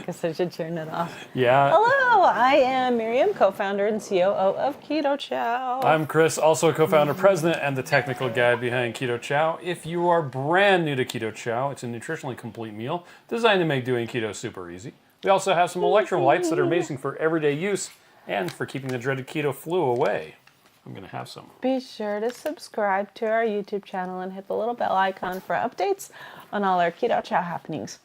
Guess I should turn it off. Yeah. Hello, I am Miriam, co-founder and COO of Keto Chow. I'm Chris, also co-founder, president, and the technical guy behind Keto Chow. If you are brand new to Keto Chow, it's a nutritionally complete meal designed to make doing keto super easy. We also have some electrolytes that are amazing for everyday use and for keeping the dreaded keto flu away. I'm going to have some. Be sure to subscribe to our YouTube channel and hit the little bell icon for updates on all our Keto Chow happenings.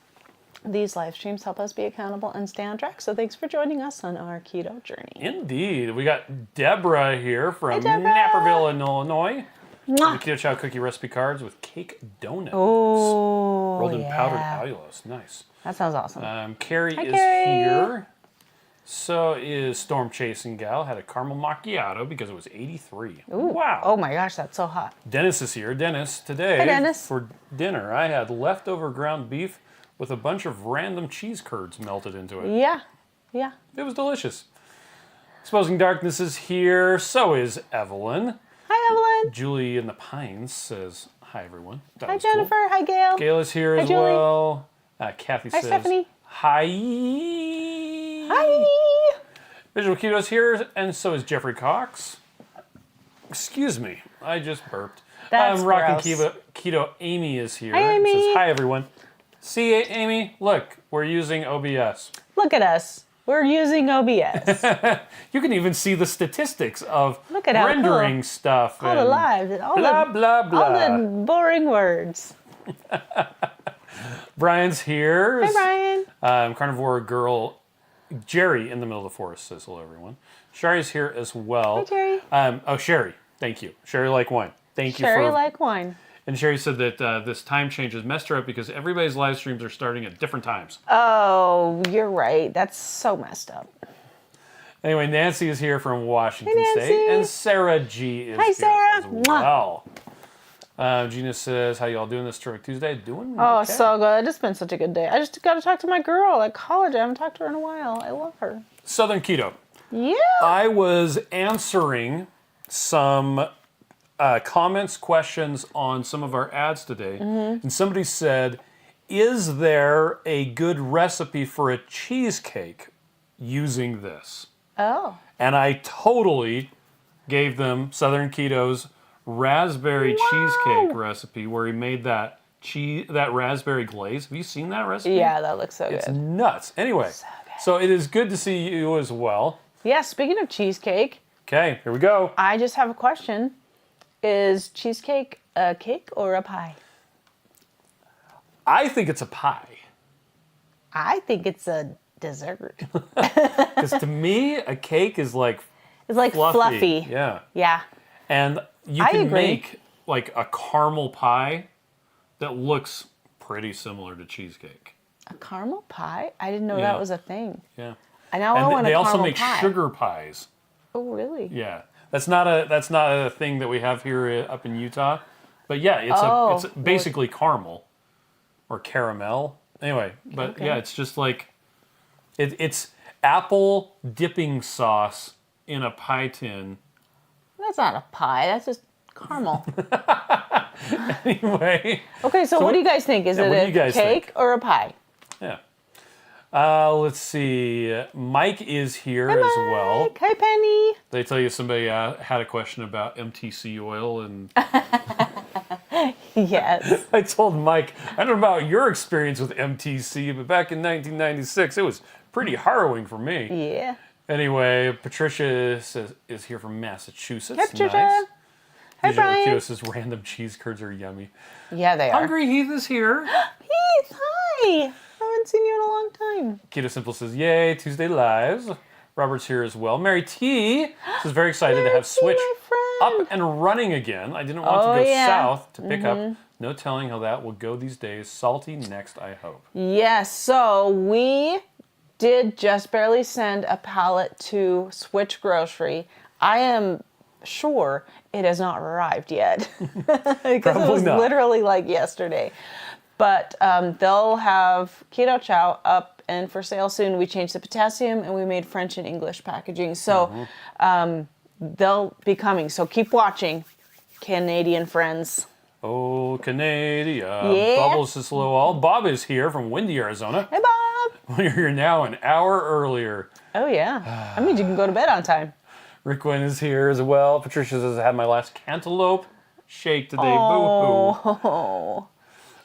These live streams help us be accountable and stay on track, so thanks for joining us on our keto journey. Indeed. We got Deborah here from Deborah. Naperville, Illinois. Mwah. The Keto Chow cookie recipe cards with cake donuts. Oh, rolled in yeah. powdered allulose. Nice. That sounds awesome. Carrie Hi, is Carrie. here. So is Storm Chasing Gal. Had a caramel macchiato because it was 83. Ooh. Wow. Oh my gosh, that's so hot. Dennis is here. Dennis, today Hi, Dennis. for dinner, I had leftover ground beef with a bunch of random cheese curds melted into it. Yeah, yeah. It was delicious. Exposing Darkness is here. So is Evelyn. Hi, Evelyn. Julie in the Pines says, hi, everyone. That Hi, was cool. Jennifer. Hi, Gail. Gail is here Hi, as Julie. well. Kathy Hi, says, Stephanie. hi. Hi. Visual Keto's here, and so is Jeffrey Cox. Excuse me, I just burped. That's Rockin' gross. Keto Amy is here. Hi, Amy. Says, hi, everyone. See, Amy, look, we're using OBS. Look at us. We're using OBS. You can even see the statistics of Look at how rendering cool. stuff. All the and lives. All blah, the, blah, blah. all the boring words. Brian's here. Hi, Brian. Carnivore Girl Jerry in the middle of the forest says hello, everyone. Sherry's here as well. Hi, Jerry. Sherry, thank you. Sherry like wine. Thank you Sherry for. like wine. And Sherry said that this time change has messed her up because everybody's live streams are starting at different times. Oh, you're right. That's so messed up. Anyway, Nancy is here from Washington Hey, Nancy. State, and Sarah G is Hi, here Sarah. as well. Gina says, "How y'all doing this Terrific Tuesday?" Doing Oh, okay. so good. It's been such a good day. I just got to talk to my girl at college. I haven't talked to her in a while. I love her. Southern Keto. Yeah. I was answering some comments, questions on some of our ads today, and somebody said, "Is there a good recipe for a cheesecake using this?" Oh. And I totally gave them Southern Keto's raspberry cheesecake recipe, where he made that raspberry glaze. Have you seen that recipe? Yeah, that looks so It's good. nuts. Anyway, so it is good to see you as well. Yeah, speaking of cheesecake, Okay, here we go. I just have a question. Is cheesecake a cake or a pie? I think it's a pie. I think it's a dessert. Because to me, a cake is like It's like fluffy. Yeah. Yeah. And you I can agree. make like a caramel pie that looks pretty similar to cheesecake. A caramel pie? I didn't know Yeah. that was a thing. Yeah. I know I And want a they caramel also make pie. sugar pies. Oh, really? Yeah. That's not a thing that we have here up in Utah. But yeah, it's basically caramel or caramel. Anyway, but Okay. yeah, it's just like it's apple dipping sauce in a pie tin. That's not a pie. That's just caramel. Anyway, Okay, so what do you guys think? Is what do you it a guys cake think? or a pie? yeah. Let's see. Mike is here as well. Mike, hi, Penny. They tell you somebody had a question about MTC oil, and Yes. I told Mike, I don't know about your experience with MTC, but back in 1996, it was pretty harrowing for me. Yeah. Anyway, Patricia is here from Massachusetts. Hi, Patricia. Nice. Hi, Visual Brian. Keto says random cheese curds are yummy. Yeah, they are. Hungry Heath is here. Heath, hi. Haven't seen you in a long time. Keto Simple says, yay, Tuesday Lives. Robert's here as well. Mary T is very excited to Mary have T, Switch my friend. up and running again. I didn't want Oh, to go yeah. south to pick up. No telling how that will go these days. Salty next, I hope. Yes, so we did just barely send a pallet to Switch Grocery. I am sure it has not arrived yet because it Probably was not. literally like yesterday. But they'll have Keto Chow up and for sale soon. We changed the potassium and we made French and English packaging. So they'll be coming. So keep watching, Canadian friends. Oh, Canada. Yeah. Bubbles says hello all. Bob is here from windy Arizona. Hey, Bob. You're now an hour earlier. Oh, yeah. That means you can go to bed on time. Rick Wynn is here as well. Patricia says, I had my last cantaloupe shake today. Boo-hoo. Oh.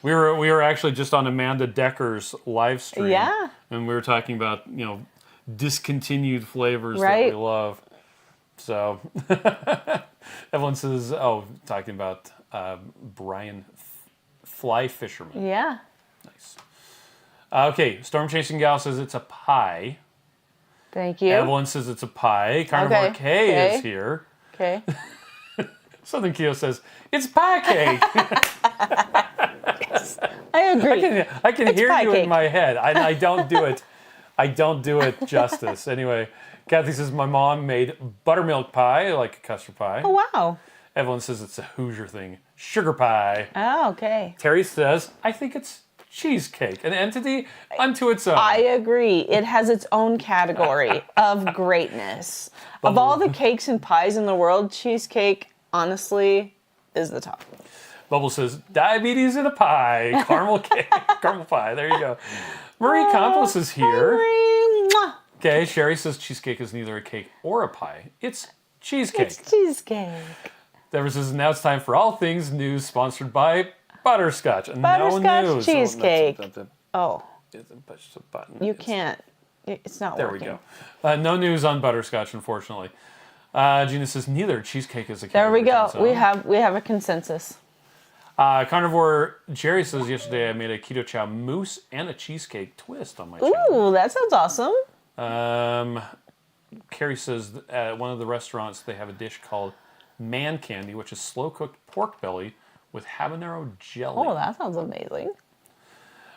We were actually just on Amanda Decker's live stream. Yeah. And we were talking about, discontinued flavors Right. that we love. So, Evelyn says, talking about Brian Fly Fisherman. Yeah. Nice. Okay, Storm Chasing Gal says it's a pie. Thank you. Evelyn says it's a pie. Carnivore K is here. Okay. Southern Keto says it's pie cake. I agree. I can hear pie you cake. in my head. I don't do it. I don't do it justice. Anyway, Kathy says my mom made buttermilk pie, like a custard pie. Oh, wow. Evelyn says it's a Hoosier thing, sugar pie. Oh, okay. Terry says I think it's cheesecake, an entity unto its own. I agree. It has its own category of greatness. Of all the cakes and pies in the world, cheesecake, honestly, is the top. Bubble says diabetes in a pie, caramel cake, caramel pie. There you go. Marie Campos is here. Mwah. Okay, Sherry says cheesecake is neither a cake or a pie. It's cheesecake. It's cheesecake. Deborah says now it's time for all things news, sponsored by Butterscotch. Butterscotch no news. cheesecake. Oh, Oh, push the button. you can't. It's not There working. we go. No news on Butterscotch, unfortunately. Gina says neither cheesecake is a cake. There we go. We have a consensus. Carnivore Jerry says yesterday I made a Keto Chow mousse and a cheesecake twist on my channel. Ooh, that sounds awesome. Carrie says at one of the restaurants they have a dish called man candy, which is slow cooked pork belly with habanero jelly. Oh, that sounds amazing.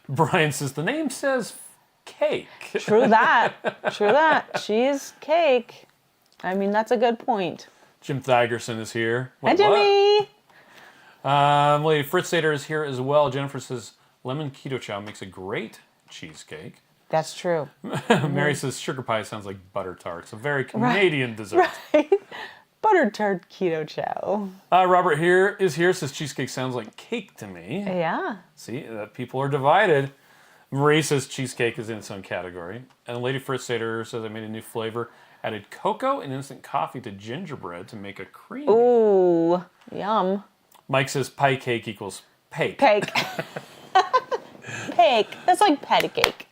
Brian says the name says cake. True that. True that. Cheesecake. I mean, that's a good point. Jim Thigerson is here. Hi, Wait, Jimmy. what? Lady Fritz Sater is here as well. Jennifer says lemon keto chow makes a great cheesecake. That's true. Mary says sugar pie sounds like butter tarts, a very Canadian dessert. Right? Butter tart keto chow. Robert here says cheesecake sounds like cake to me. Yeah. See, people are divided. Marie says cheesecake is in its own category. And Lady Fritz Sater says I made a new flavor. Added cocoa and instant coffee to gingerbread to make a cream. Ooh, yum. Mike says pie cake equals pake. Cake. Cake. That's like patty cake.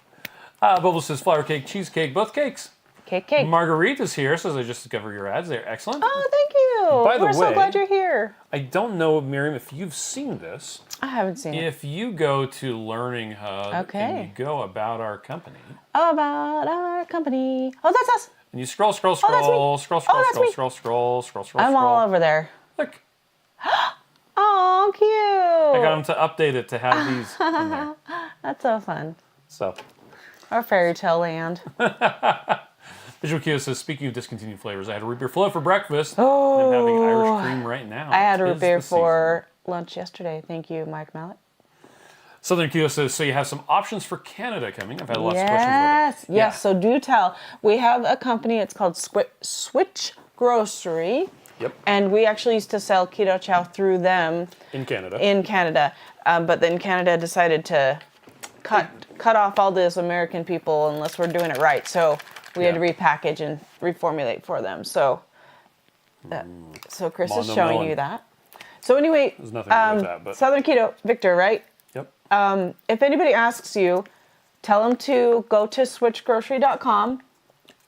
Bubble says flour cake, cheesecake, both cakes. Cake, cake. Marguerite is here, says I just discovered your ads. They're excellent. Oh, thank you. By the We're so way- glad you're here. I don't know, Miriam, if you've seen this. I haven't seen it. If you go to Learning Hub Okay. and you go about our company, About our company. Oh, that's us. and you scroll, that's me. Oh, that's me. scroll. I'm all over there. Look, Oh, cute. I got them to update it to have these in there. That's so fun. So, Our fairy tale land. Visual Keto says, speaking of discontinued flavors, I had a root beer float for breakfast. Oh. And I'm having Irish cream right now. I had a root Tis beer the season. for lunch yesterday. Thank you, Mike Mallet. Southern Keto says, so you have some options for Canada coming. I've had lots of questions about it. Yes. So do tell. We have a company. It's called Switch Grocery. Yep. And we actually used to sell Keto Chow through them In Canada. in Canada. But then Canada decided to cut off all those American people unless we're doing it right. So we had to repackage and reformulate for them. So Chris is Mondo showing Melon. you that. So anyway, There's nothing to do with that, but Southern Keto, Victor, right? yep. If anybody asks you, tell them to go to switchgrocery.com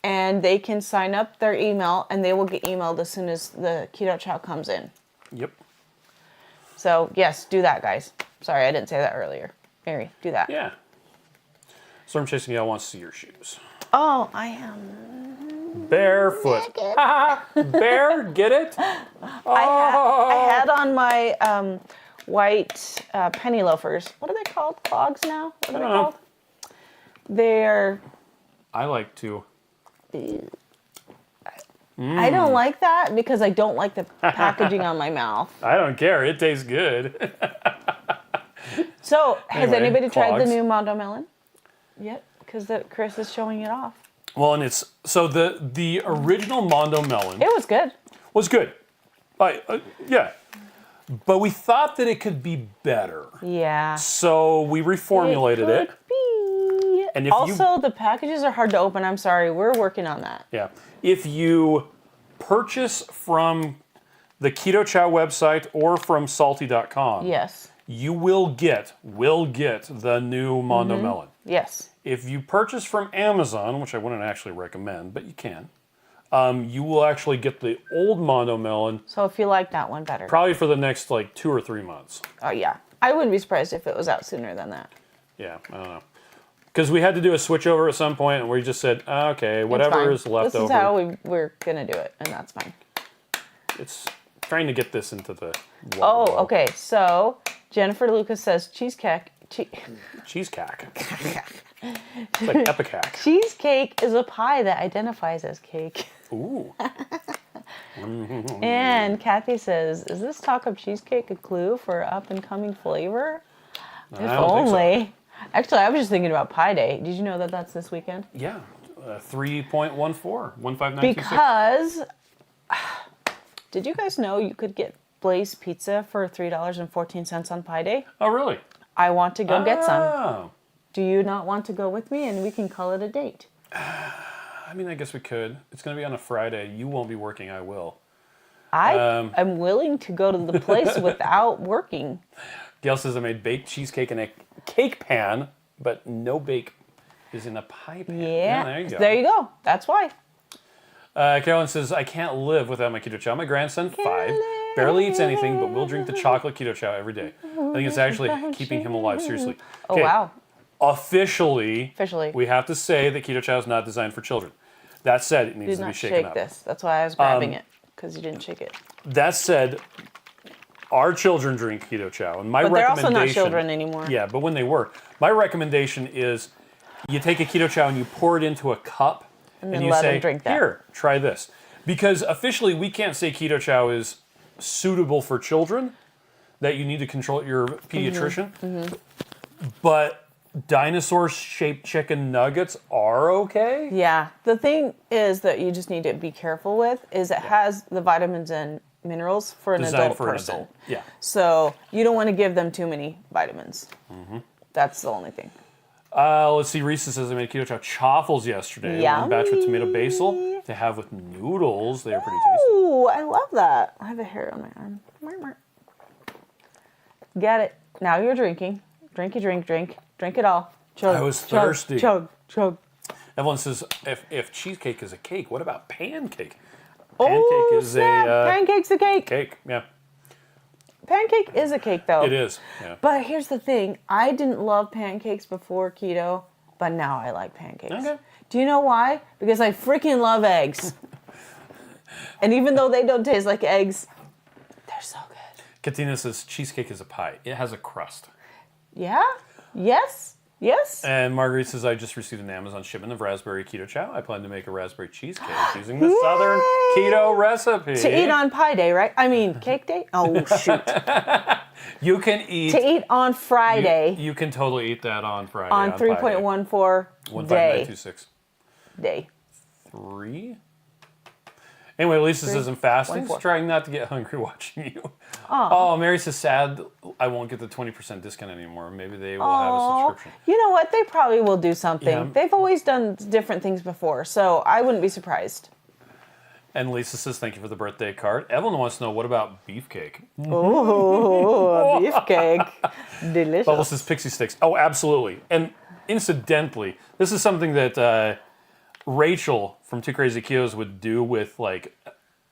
and they can sign up their email and they will get emailed as soon as the Keto Chow comes in. Yep. So yes, do that, guys. Sorry, I didn't say that earlier. Mary, do that. Yeah. Storm Chasing Gal wants to see your shoes. Oh, I am. Barefoot. Bear, get it? I had on my white penny loafers. What are they called? Clogs now? What are they don't know. called? They're. I like to. I don't like that because I don't like the packaging on my mouth. I don't care. It tastes good. So, has Anyway, anybody tried the clogs. new Mondo Melon yet? Because Chris is showing it off. Well, and it's so the original Mondo Melon It was good. was good. Yeah. But we thought that it could be better. Yeah. So we reformulated it. Could be. And if also, the packages are hard to open. I'm sorry. We're working on that. Yeah. If you purchase from the Keto Chow website or from salty.com, Yes. you will get the new Mondo Melon. Yes. If you purchase from Amazon, which I wouldn't actually recommend, but you can, you will actually get the old Mondo Melon So if you like that one better. probably for the next like 2 or 3 months. Oh, yeah. I wouldn't be surprised if it was out sooner than that. Yeah, I don't know. Because we had to do a switch over at some point, and we just said, okay, whatever is left over. This is how we're going to do it, and that's fine. It's trying to get this into the water Oh, bowl. okay. So Jennifer Lucas says cheesecake. Cheesecake. It's like epicac. Cheesecake is a pie that identifies as cake. Ooh. And Kathy says, is this talk of cheesecake a clue for up-and-coming flavor? If only. So. Actually, I was just thinking about Pie Day. Did you know that that's this weekend? Yeah. 3.14, 15926. Because, did you guys know you could get Blaze Pizza for $3.14 on Pie Day? Oh, really? I want to go get some. Do you not want to go with me and we can call it a date? I mean, I guess we could. It's going to be on a Friday. You won't be working. I will. I am willing to go to the place without working. Gail says I made baked cheesecake in a cake pan, but no bake is in a pie pan. Yeah, there you go. There you go. That's why. Carolyn says, I can't live without my Keto Chow. My grandson, 5, barely eats anything, but will drink the chocolate Keto Chow every day. I think it's actually keeping him alive, seriously. Oh, wow. Officially, Officially, we have to say that Keto Chow is not designed for children. That said, it needs to be shaken up. Did not shake this. That's why I was grabbing it, because you didn't shake it. That said, our children drink Keto Chow, and my But they're recommendation... also not children anymore. Yeah, but when they were. My recommendation is you take a Keto Chow and you pour it into a cup, and you let say, them drink that. here, try this. Because officially, we can't say Keto Chow is suitable for children, that you need to control your pediatrician. But dinosaur-shaped chicken nuggets are okay? Yeah. The thing is that you just need to be careful with is it has the vitamins and minerals for an Designed adult for person. an adult. Yeah. So you don't want to give them too many vitamins. That's the only thing. Let's see. Reese says I made Keto Chow chaffles yesterday. One batch with tomato basil to have with noodles. They are pretty tasty. Ooh, I love that. I have a hair on my arm. Get it. Now you're drinking. Drinky drink, drink. Drink it all. Chug, I was chug, thirsty. Chug, chug. Evelyn says, if cheesecake is a cake, what about pancake? Oh, Pancake is snap. a Pancake's a cake. cake. Yeah, Pancake is a cake, though. it is. Yeah. But here's the thing. I didn't love pancakes before keto, but now I like pancakes. Okay. Do you know why? Because I freaking love eggs. And even though they don't taste like eggs, they're so good. Katina says cheesecake is a pie. It has a crust. Yeah? Yes? Yes? And Marguerite says, I just received an Amazon shipment of raspberry Keto Chow. I plan to make a raspberry cheesecake using the Southern Keto recipe. To eat on Pie Day, right? I mean, cake day? Oh, shoot. You can eat... To eat on Friday. You can totally eat that on Friday. On 3.14 day. 15926. Day. 3? Anyway, Lisa says, I'm fasting, 1.4. trying not to get hungry watching you. Oh, Mary says, sad I won't get the 20% discount anymore. Maybe they will have a subscription. You know what? They probably will do something. Yeah. They've always done different things before, so I wouldn't be surprised. And Lisa says, thank you for the birthday card. Evelyn wants to know, what about beefcake? Oh, beefcake. Delicious. Bubble says, pixie sticks. Oh, absolutely. And incidentally, this is something that Rachel from Two Crazy Ketos would do with like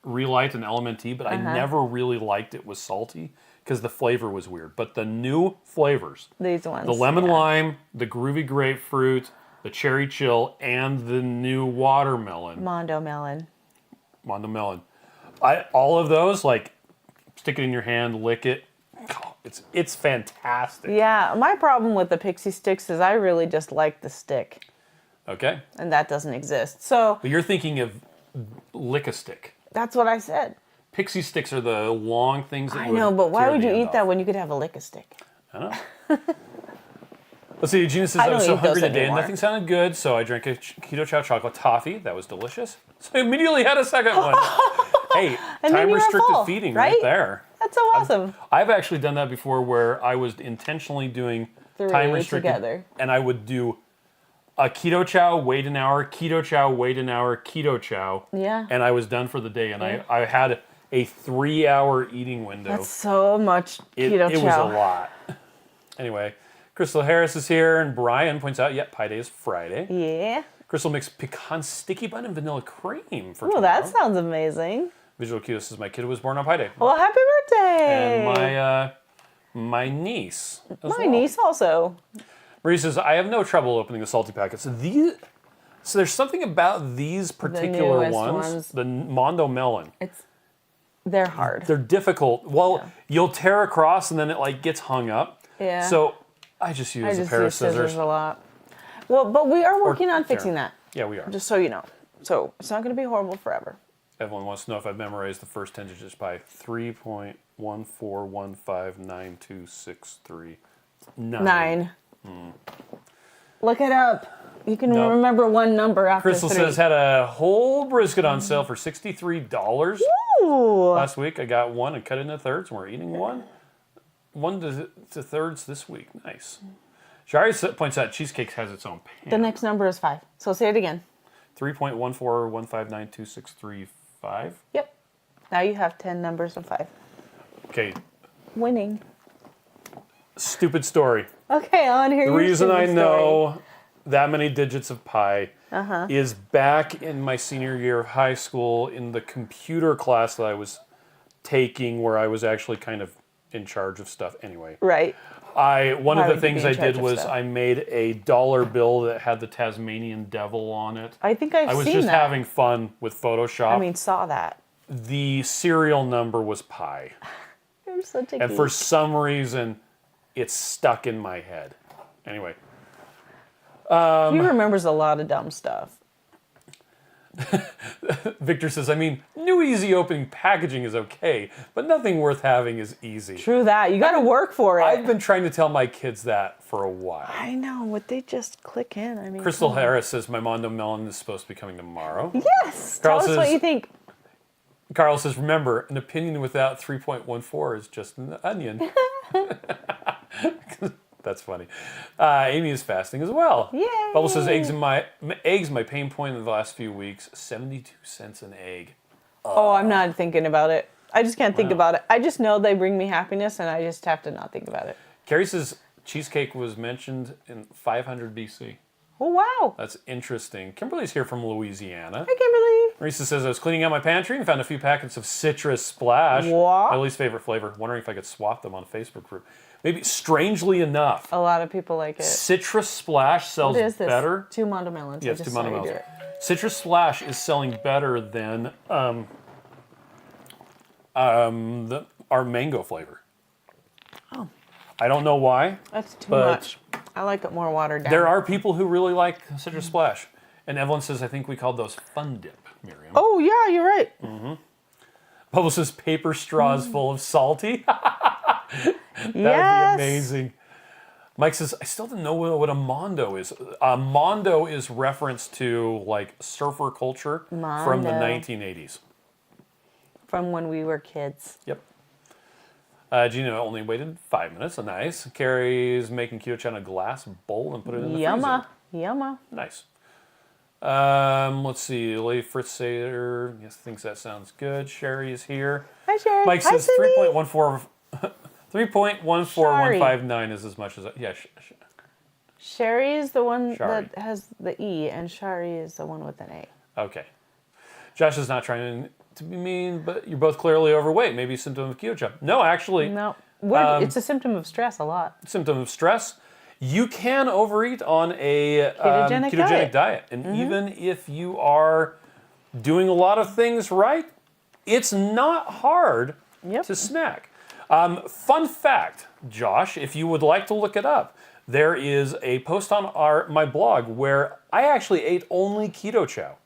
Relight and LMNT, but I never really liked it with salty because the flavor was weird. But the new flavors, These ones. the lemon lime, the groovy grapefruit, the cherry chill, and the new watermelon, Mondo Melon. Mondo Melon. All of those, like, stick it in your hand, lick it. Oh, it's fantastic. Yeah, my problem with the pixie sticks is I really just like the stick, Okay. and that doesn't exist. So But you're thinking of lick-a-stick. that's what I said. Pixie sticks are the long things that I know, but why tear would the you end eat off. that when you could have a lick-a-stick? I don't know. Let's see, Gina says, I I was don't so eat those hungry today and anymore. nothing sounded good, so I drank a Keto Chow chocolate toffee. That was delicious. So I immediately had a second one. Hey, And then you were time-restricted full, feeding right? right there. That's so awesome. I've actually done that before where I was intentionally doing 3 time-restricted. together. And I would do a Keto Chow, wait an hour, Keto Chow, wait an hour, Keto Chow. Yeah. And I was done for the day. And I had a 3-hour eating window. That's so much It Keto was Chow. a lot. Anyway, Crystal Harris is here, and Brian points out, Pie Day is Friday. Yeah. Crystal makes pecan sticky bun and vanilla cream for Oh, tomorrow. that sounds amazing. Visual Keto says, my kid was born on Pie Day. Well, happy birthday. And my niece as My well. niece also. Marie says, I have no trouble opening the salty packets. So there's something about these particular newest ones, the Mondo Melon. They're hard. They're difficult. Well, you'll tear across and then it like gets hung up. Yeah. So I just use a pair of scissors. a lot. Well, but we are working on fixing that. Yeah, we are. Just so you know. So it's not going to be horrible forever. Everyone wants to know if I've memorized the first 10 digits by 3.141592639. 9. Look it up. You can remember one number after Crystal 3. says had a whole brisket on sale for $63 Ooh. last week. I got one and cut it into thirds, and we're eating one to thirds this week. Nice. Shari points out Cheesecake has its own pan. The next number is 5. So say it again. 3.141592635. Yep. Now you have 10 numbers of 5. Okay, Winning. stupid story. Okay, on here. The reason I know that many digits of pi is back in my senior year of high school in the computer class that I was taking, where I was actually kind of in charge of stuff. Anyway, Right. one Why of the would you things be in I charge did of was stuff? I made a dollar bill that had the Tasmanian devil on it. I think I've I was seen just that. having fun with Photoshop. I mean, saw that. The serial number was pi. You're such a And geek. for some reason, it's stuck in my head. Anyway. He remembers a lot of dumb stuff. Victor says, I mean, new easy opening packaging is okay, but nothing worth having is easy. True that. You got to work for it. I've been trying to tell my kids that for a while. I know. Would they just click in? I mean, Crystal come on. Harris says, my Mondo Melon is supposed to be coming tomorrow. Yes. Carl Tell us what says- you think. Carl says, remember, an opinion without 3.14 is just an onion. That's funny. Amy is fasting as well. Yay. Bubble says, eggs, my pain point in the last few weeks, 72 cents an egg. Oh, I'm not thinking about it. I just can't think about it. I just know they bring me happiness, and I just have to not think about it. Carrie says, cheesecake was mentioned in 500 BC. Oh, wow. That's interesting. Kimberly's here from Louisiana. Hi, Kimberly. Marisa says, I was cleaning out my pantry and found a few packets of Citrus Splash. What? My least favorite flavor. Wondering if I could swap them on a Facebook group. Maybe, strangely enough, A lot of people like it. Citrus Splash sells What is this? better. 2 Mondo Melons. Yeah, I it's just 2 Mondo saw you do Melons. it. Citrus Splash is selling better than our mango flavor. Oh. I don't know why. That's too But- much. I like it more watered down. There are people who really like Citrus Splash. And Evelyn says, I think we called those Fun Dip, Miriam. Oh, yeah, you're right. Bubble says, paper straws full of salty. That'd be Yes. amazing. Mike says, I still don't know what a Mondo is. A Mondo is reference to like surfer culture from the Mondo. 1980s. From when we were kids. Yep. Gina only waited 5 minutes. Nice. Carrie's making keto chow in a glass bowl and put it in the Yumma. freezer. Yumma. Nice. Let's see. Lady Fritz Sater, yes, thinks that sounds good. Sherry is here. Hi, Sherry. Mike Hi, says Cindy. 3.14159 is as much as Sherry is the one Shari. that has the E, and Shari is the one with an A. Okay. Josh is not trying to be mean, but you're both clearly overweight. Maybe a symptom of keto chow. No, actually, No. It's a symptom of stress a lot. symptom of stress. You can overeat on a Ketogenic diet. And even if you are doing a lot of things right, it's not hard Yep. to snack. Fun fact, Josh, if you would like to look it up, there is a post on my blog where I actually ate only keto chow.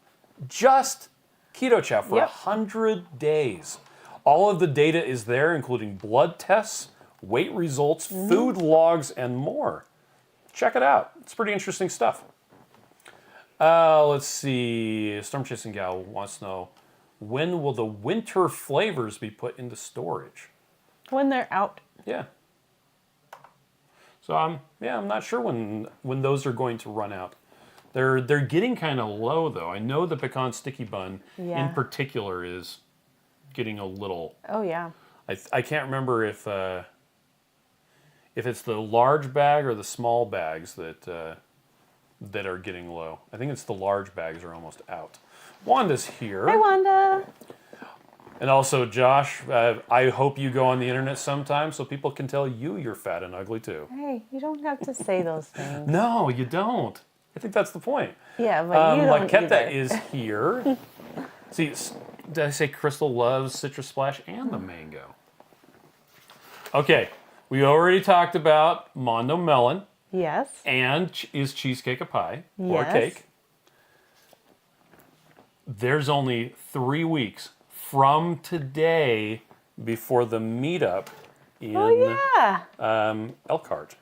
Just keto chow for Yep. 100 days. All of the data is there, including blood tests, weight results, food logs, and more. Check it out. It's pretty interesting stuff. Let's see. Storm Chasing Gal wants to know, when will the winter flavors be put into storage? When they're out. Yeah. So I'm not sure when those are going to run out. They're getting kind of low though. I know the pecan sticky bun Yeah. in particular is getting a little. Oh yeah. I can't remember if it's the large bag or the small bags that are getting low. I think it's the large bags are almost out. Wanda's here. Hi, Wanda. And also, Josh, I hope you go on the internet sometime so people can tell you're fat and ugly too. Hey, you don't have to say those things. No, you don't. I think that's the point. Yeah, but you don't Laqueta either. is here. See, did I say Crystal loves Citrus Splash and the mango? Okay, we already talked about Mondo Melon. Yes. And is cheesecake a pie or a Yes. cake? There's only 3 weeks from today before the meetup in Yeah. Elkhart.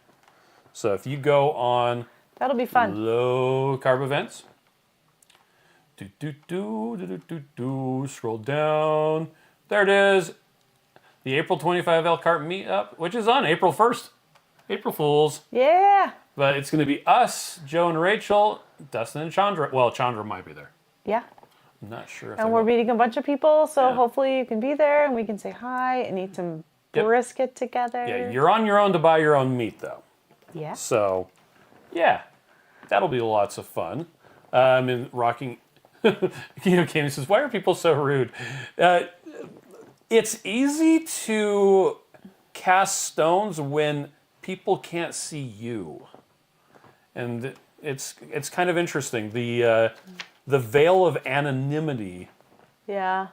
So if you go on That'll be fun. low carb events, scroll down. There it is. The April 25 Elkhart meetup, which is on April 1st. April Fools. Yeah. But it's going to be us, Joe and Rachel, Dustin and Chandra. Well, Chandra might be there. Yeah. I'm not sure if And they we're will. meeting a bunch of people, so Yeah. hopefully you can be there and we can say hi and eat some Yep. brisket together. Yeah, you're on your own to buy your own meat, though. Yeah. So, yeah, that'll be lots of fun. And rocking, Kami says, "Why are people so rude?" It's easy to cast stones when people can't see you, and it's kind of interesting. The veil of anonymity. Yeah.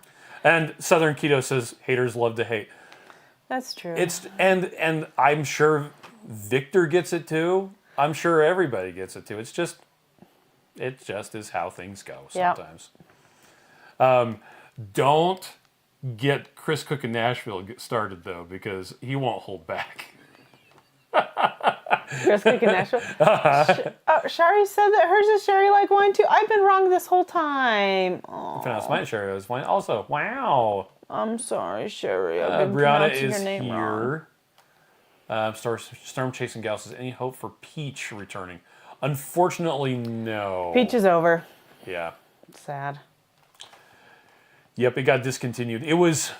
And Southern Keto says, "Haters love to hate." That's true. It's and I'm sure Victor gets it too. I'm sure everybody gets it too. It just is how things go Yep. sometimes. Don't get Chris Cook in Nashville started though, because he won't hold back. Brisket in Nashville. Shari said that hers is Sherry like wine too. I've been wrong this whole time. Oh, Pronounced mine, Sherry was fine. Also, wow. I'm sorry, Sherry. I've been Brianna pronouncing is your name wrong. here. Storm Chasing Gal says, any hope for Peach returning? Unfortunately, no. Peach is over. Yeah. Sad. Yep, it got discontinued. It was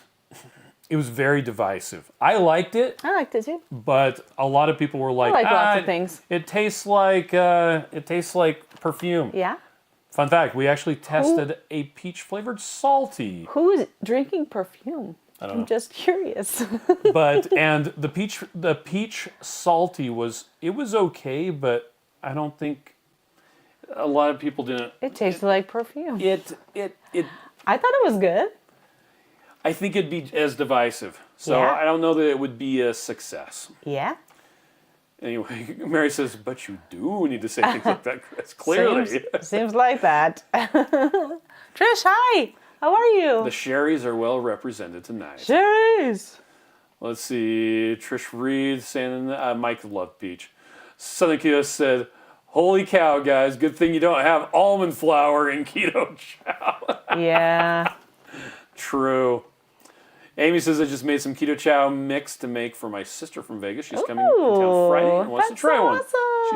very divisive. I liked it, I liked it too. but a lot of people were like, like lots of things. It tastes like perfume. Yeah. Fun fact: we actually tested a peach flavored salty, Who's drinking perfume? don't I'm know. just curious. and the peach salty was okay, but I don't think a lot of people didn't. It tasted like perfume. It I thought it was good. I think it'd be as divisive, so Yeah. I don't know that it would be a success. Yeah. Anyway, Mary says, but you do need to say things like that, Chris. Clearly. Seems like that. Trish, hi. How are you? The Sherrys are well represented tonight. Sherry's. Let's see. Trish Reed saying, Mike loved peach. Southern Keto said, holy cow, guys. Good thing you don't have almond flour in Keto Chow. Yeah. True. Amy says, I just made some Keto Chow mix to make for my sister from Vegas. She's coming in town Friday and wants to that's try one. awesome.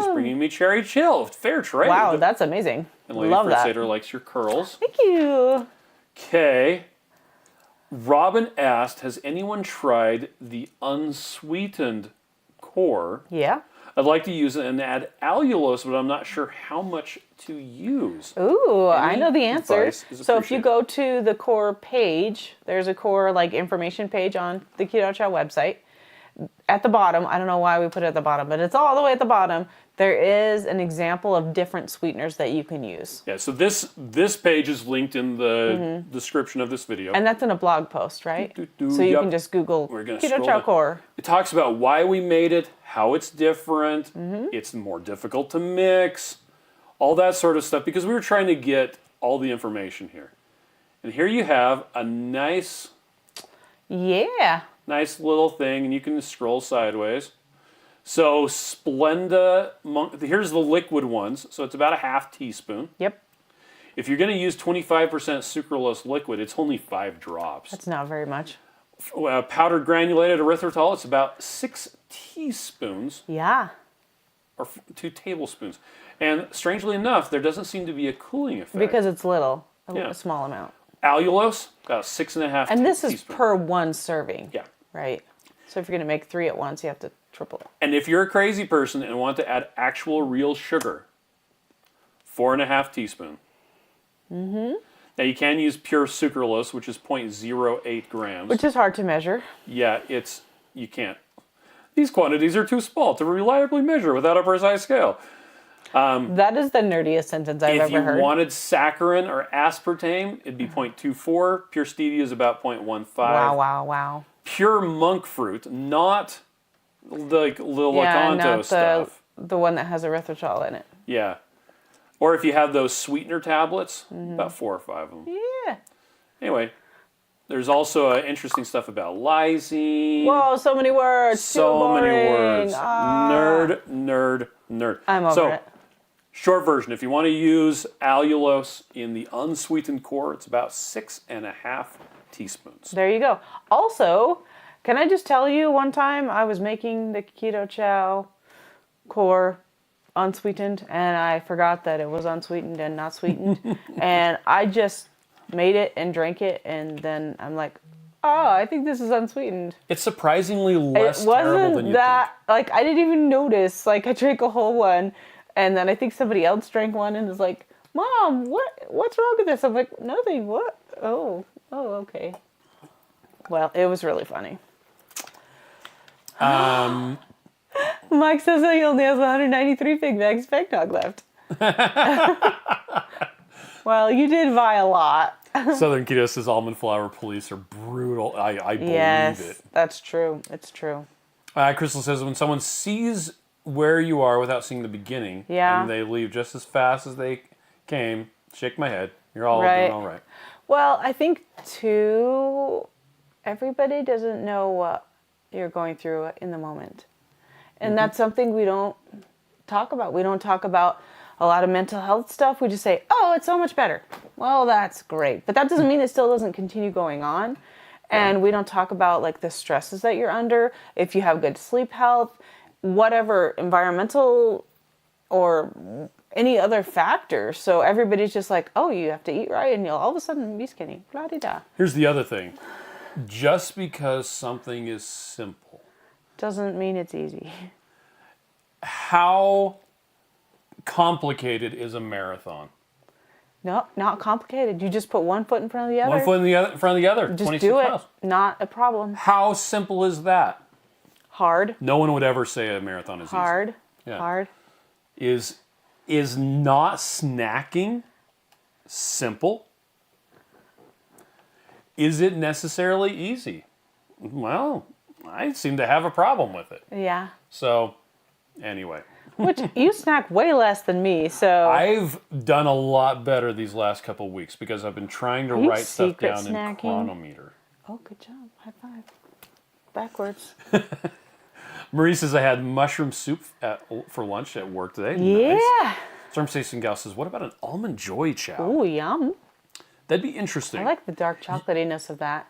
She's bringing me cherry chill. Fair trade. Wow, that's amazing. And Lady Love that. Crusader likes your curls. Thank you. Okay. Robin asked, has anyone tried the unsweetened core? Yeah. I'd like to use it and add allulose, but I'm not sure how much to use. Ooh, I know the answer. advice is So if you appreciated. go to the core page, there's a core like information page on the Keto Chow website. At the bottom, I don't know why we put it at the bottom, but it's all the way at the bottom. There is an example of different sweeteners that you can use. Yeah, so this page is linked in the description of this video. And that's in a blog post, right? Do-do-do, So you yep. can just Google We're gonna Keto scroll Chow down. core. It talks about why we made it, how it's different, it's more difficult to mix, all that sort of stuff, because we were trying to get all the information here. And here you have a nice Yeah. little thing, and you can scroll sideways. So Splenda, here's the liquid ones, so it's about a half teaspoon. Yep. If you're going to use 25% sucralose liquid, it's only 5 drops. That's not very much. Powdered granulated erythritol, it's about 6 teaspoons. Yeah. Or 2 tablespoons. And strangely enough, there doesn't seem to be a cooling effect. Because it's little, Yeah. a small amount. Allulose, about 6.5 And this is teaspoons. per one serving. Yeah. Right? So if you're going to make 3 at once, you have to triple it. And if you're a crazy person and want to add actual real sugar, 4.5 teaspoons. Mm-hmm. Now you can use pure sucralose, which is 0.08 grams. Which is hard to measure. Yeah, you can't. These quantities are too small to reliably measure without a precise scale. That is the nerdiest sentence I've If ever you heard. wanted saccharin or aspartame, it'd be 0.24. Pure stevia is about 0.15. Wow. Pure monk fruit, not the Yeah, Lakanto not stuff. the one that has erythritol in it. Yeah. Or if you have those sweetener tablets, about 4 or 5 of them. Yeah. Anyway, there's also interesting stuff about lysine. Whoa, so many words. So Too many boring. words. Ah. Nerd. I'm over it. Short version, if you want to use allulose in the unsweetened core, it's about 6.5 teaspoons. There you go. Also, can I just tell you, one time I was making the Keto Chow core unsweetened, and I forgot that it was unsweetened and not sweetened. And I just made it and drank it, and then I'm like, oh, I think this is unsweetened. It's surprisingly less It terrible than wasn't you that, like, I didn't even notice. Like, I drank a whole one, and then I think somebody else drank one and was like, Mom, what's wrong with this? I'm like, nothing, what? Oh, okay. Well, it was really funny. Mike says that he only has 193 Big Macs Bag Dog left. Well, you did buy a lot. think. Southern Keto says almond flour police are brutal. I believe Yes, it. that's true. It's true. Crystal says when someone sees where you are without seeing the beginning, Yeah. and they leave just as fast as they came, shake my head. You're all Right. doing all right. Well, I think, too, everybody doesn't know what you're going through in the moment. And that's something we don't talk about. We don't talk about a lot of mental health stuff. We just say, oh, it's so much better. Well, that's great. But that doesn't mean it still doesn't continue going on. And we don't talk about, like, the stresses that you're under, if you have good sleep health, whatever environmental or any other factor. So everybody's just like, oh, you have to eat right and you'll all of a sudden be skinny. Blah-de-da. Here's the other thing. Just because something is simple, Doesn't mean it's easy. how complicated is a marathon? No, not complicated. You just put one foot in front of the other. One foot in front of the other. Just 26 do it. miles. Not a problem. How simple is that? Hard. No one would ever say a marathon is Hard. Yeah. Hard. easy. Is not snacking simple? Is it necessarily easy? Well, I seem to have a problem with it. Yeah. So, anyway. Which you snack way less than me, so. I've done a lot better these last couple of weeks because I've been trying to you write stuff secret down in snacking? chronometer. Oh, good job. High five. Backwards. Marie says I had mushroom soup for lunch at work today. Yeah. Nice. Storm Station Gal says, what about an almond joy chow? Oh, yum. That'd be interesting. I like the dark chocolatiness of that.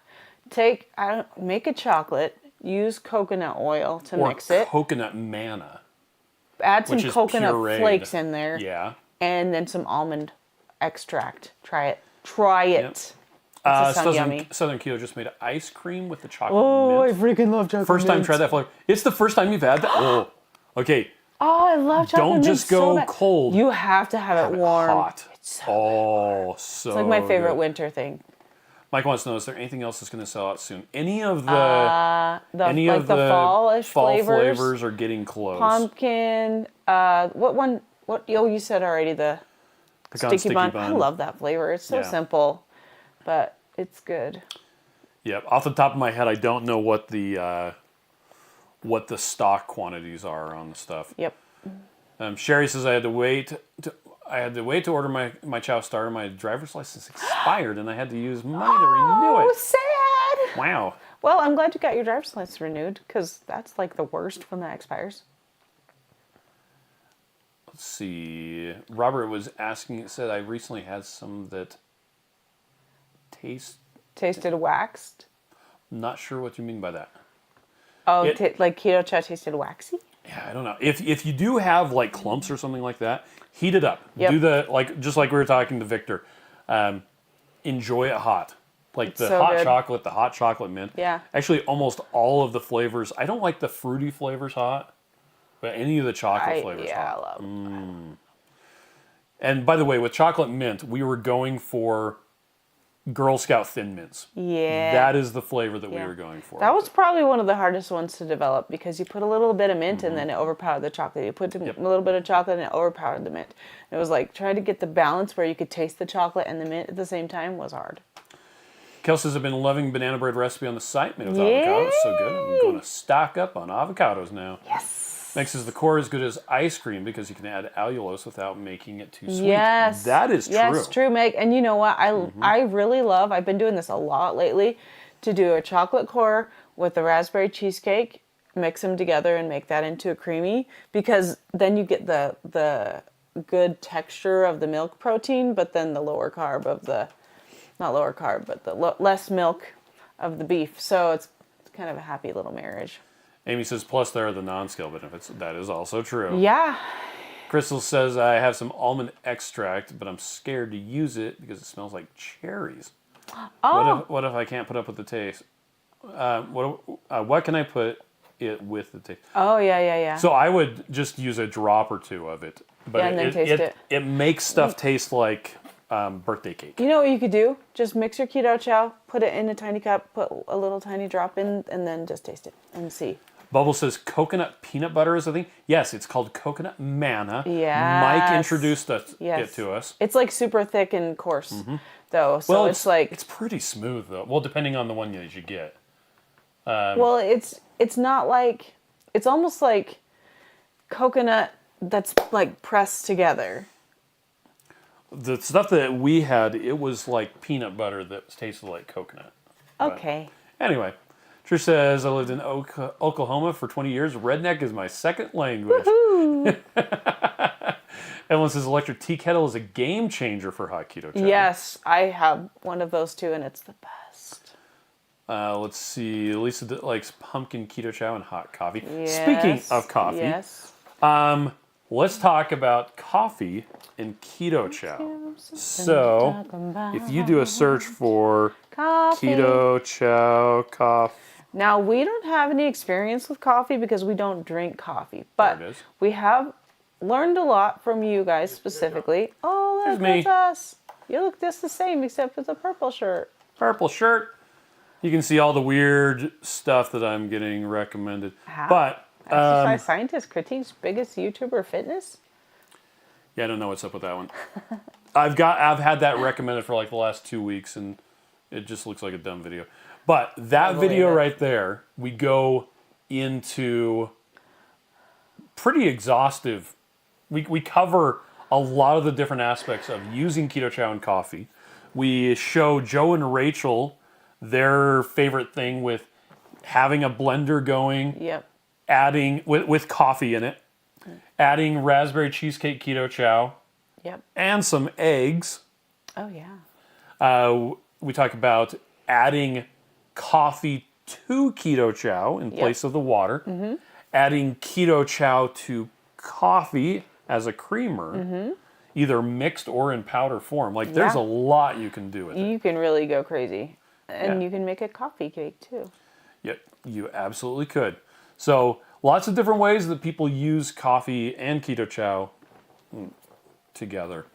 Make a chocolate, use coconut oil to mix it. Coconut manna. Add some which is coconut pureed. flakes in there. Yeah. And then some almond extract. Try it. Try it. Yep. It sounds yummy. Southern Keto just made ice cream with the chocolate Oh, I mint. freaking love chocolate First time mint. tried that flavor. It's the first time you've had that? Oh, okay. Oh, I love chocolate Don't mint just so go bad. cold. You have to have it warm. Hot. It's So It's like my favorite good. winter thing. Mike wants to know, is there anything else that's going to sell out soon? Any of the The fallish fall flavors. are getting close. Pumpkin. What one? What? Oh, you said already the Pecan sticky bun. I love that flavor. It's so Yeah. simple, but it's good. Yep. Off the top of my head, I don't know what the stock quantities are on the stuff. Yep. Sherry says I had to wait to order my chow starter. My driver's license expired, and I had to use money to renew Oh, it. sad. Wow. Well, I'm glad you got your driver's license renewed because that's like the worst when that expires. Let's see. Robert was asking. It said I recently had some that Tasted waxed. Not sure what you mean by that. Oh, It- like Keto Chow tasted waxy? Yeah, I don't know. If you do have like clumps or something like that, heat it up. Yep. Do just like we were talking to Victor. Enjoy it hot. Like It's the so hot good. chocolate, the hot chocolate mint. Yeah. Actually, almost all of the flavors. I don't like the fruity flavors hot, but any of the chocolate flavors I hot. love it. And by the way, with chocolate mint, we were going for Girl Scout Thin Mints. Yeah. That is the flavor that we Yeah. were going for. That was probably one of the hardest ones to develop because you put a little bit of mint and then it overpowered the chocolate. You put a little bit of chocolate and it overpowered the mint. It was like trying to get the balance where you could taste the chocolate and the mint at the same time was hard. Kel says, I've been loving banana bread recipe on the site made with avocados. So good. I'm going to stock up on avocados now. Yes. Meg says the core is good as ice cream because you can add allulose without making it too sweet. Yes. That is true. Yes, true, Meg. And you know what? I really love, I've been doing this a lot lately, to do a chocolate core with the raspberry cheesecake, mix them together and make that into a creamy, because then you get the good texture of the milk protein, but then the lower carb of the, not lower carb, but the less milk of the beef. So it's kind of a happy little marriage. Amy says, plus there are the non-scale benefits. That is also true. Yeah. Crystal says, I have some almond extract, but I'm scared to use it because it smells like cherries. Oh. What if I can't put up with the taste? What can I put it with the taste? Oh, yeah. So I would just use a drop or two of it. But Yeah, and then taste it. It makes stuff taste like birthday cake. You know what you could do? Just mix your Keto Chow, put it in a tiny cup, put a little tiny drop in, and then just taste it and see. Bubble says coconut peanut butter is a thing. Yes, it's called coconut manna. Yes. Mike introduced it to us. It's like super thick and coarse, though. So Well, it's like it's pretty smooth though. Well, depending on the one that you get. well, it's not like, it's almost like coconut that's like pressed together. The stuff that we had, it was like peanut butter that tasted like coconut. Okay. But anyway, Trish says, I lived in Oklahoma for 20 years. Redneck is my second language. Woohoo! Evelyn says, electric tea kettle is a game changer for hot keto chow. Yes, I have one of those too, and it's the best. Let's see. Lisa likes pumpkin keto chow and hot coffee. Yes. Speaking of coffee, Yes. let's talk about coffee and keto chow. So, if you do a search for Coffee. keto chow coffee, Now, we don't have any experience with coffee because we don't drink coffee, but There it is. we have learned a lot from you guys specifically. Oh, Here's that's me. us. You look just the same except with a purple shirt. purple shirt, you can see all the weird stuff that I'm getting recommended. How? But Exercise scientist critiques biggest YouTuber fitness? yeah, I don't know what's up with that one. I've had that recommended for like the last 2 weeks, and it just looks like a dumb video. But that believe video it. right there, we go into pretty exhaustive. We cover a lot of the different aspects of using keto chow and coffee. We show Joe and Rachel their favorite thing with having a blender going, Yep. adding with coffee in it, adding raspberry cheesecake keto chow, Yep. and some eggs. Oh, yeah. We talk about adding coffee to keto chow in place of the water, adding keto chow to coffee as a creamer, either mixed or in powder form. Like, there's a lot you can do with it. You can really go crazy. And Yeah. you can make a coffee cake, too. Yeah, you absolutely could. So, lots of different ways that people use coffee and keto chow together.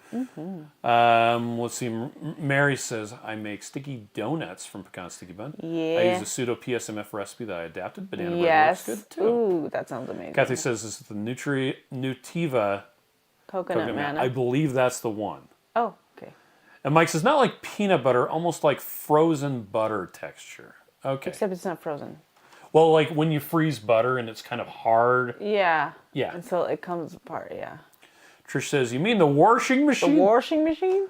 Let's see. Mary says, I make sticky donuts from pecan sticky bun. Yeah. I use a pseudo PSMF recipe that I adapted. Banana bread Yes. works good too. Ooh, that sounds amazing. Kathy says this is the Nutiva Coconut manna. I believe that's the one. Oh, okay. And Mike says, not like peanut butter, almost like frozen butter texture. Okay. Except it's not frozen. Well, like when you freeze butter and it's kind of hard. Yeah. Yeah. And so it comes apart, yeah. Trish says, you mean the washing The machine? washing machine?